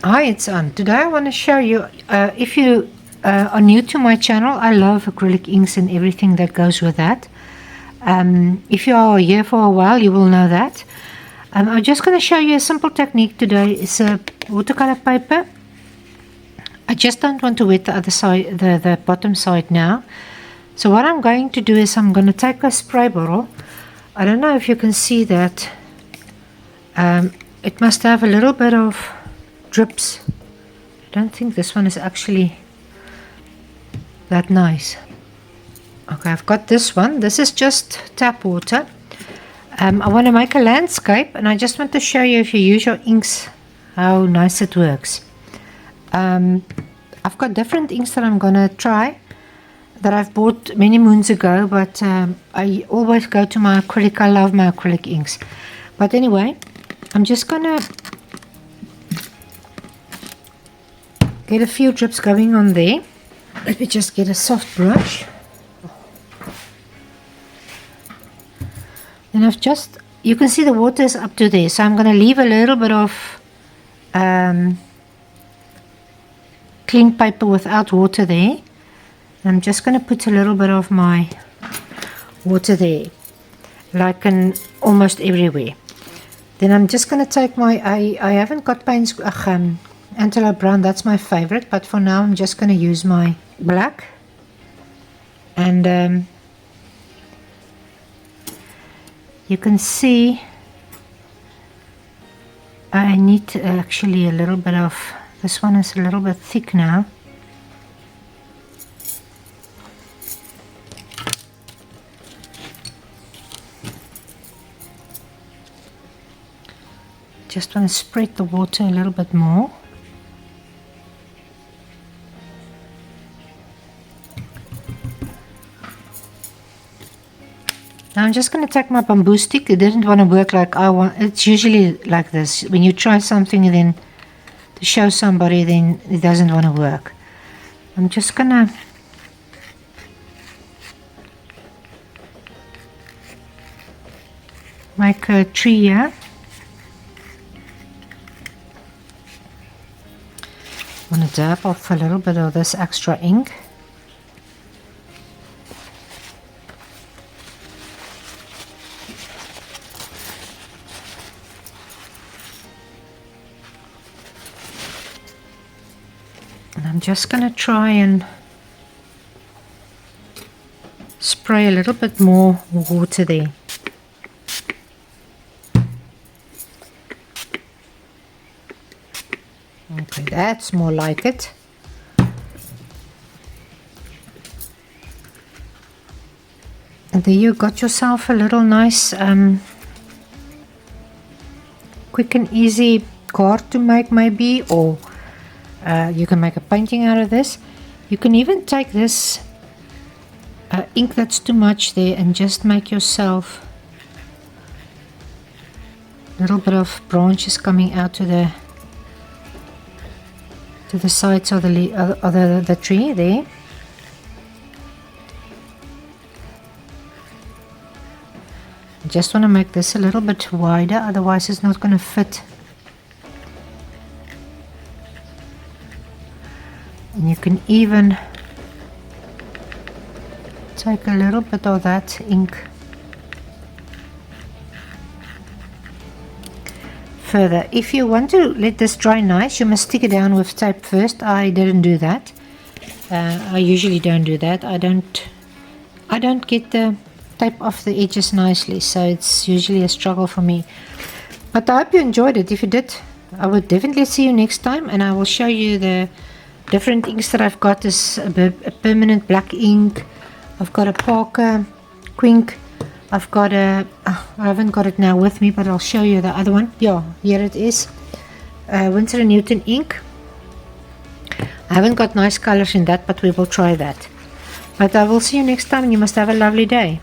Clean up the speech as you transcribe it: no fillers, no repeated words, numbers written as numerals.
Hi, it's Anne. Today I want to show you, if you are new to my channel, I love acrylic inks and everything that goes with that. If you are here for a while, you will know that. I'm just going to show you a simple technique today. It's a watercolor paper. I just don't want to wet the other side, the bottom side now. So what I'm going to do is I'm going to take a spray bottle. I don't know if you can see that. It must have a little bit of drips. I don't think this one is actually that nice. Okay, I've got this one. This is just tap water. I want to make a landscape, and I just want to show you, if you use your inks, how nice it works. I've got different inks that I'm gonna try that I've bought many moons ago, but I always go to my acrylic. I love my acrylic inks. But anyway, I'm just gonna get a few drips going on there. Let me just get a soft brush. And I've just, you can see the water is up to there, so I'm going to leave a little bit of clean paper without water there. I'm just going to put a little bit of my water there, like in almost everywhere. Then I'm just going to take my, I haven't got Payne's Antelope Brown, that's my favorite, but for now I'm just going to use my black. And you can see I need actually a little bit of, this one is a little bit thick now. Just want to spread the water a little bit more. Now I'm just going to take my bamboo stick. It didn't want to work like I want. It's usually like this. When you try something and then to show somebody, then it doesn't want to work. I'm just going to make a tree here. I'm going to dab off a little bit of this extra ink. And I'm just going to try and spray a little bit more water there. Okay, that's more like it. And there you got yourself a little nice, quick and easy card to make, maybe, or you can make a painting out of this. You can even take this ink that's too much there and just make yourself a little bit of branches coming out to the sides of the tree there. I just want to make this a little bit wider, otherwise it's not going to fit. And you can even take a little bit of that ink further. If you want to let this dry nice, you must stick it down with tape first. I didn't do that. I usually don't do that. I don't get the tape off the edges nicely, so it's usually a struggle for me. But I hope you enjoyed it. If you did, I will definitely see you next time, and I will show you the different inks that I've got. Is a permanent black ink. I've got a Parker Quink. I've got a, I haven't got it now with me, but I'll show you the other one. Yeah, here it is. Winsor & Newton ink. I haven't got nice colors in that, but we will try that. But I will see you next time, and you must have a lovely day.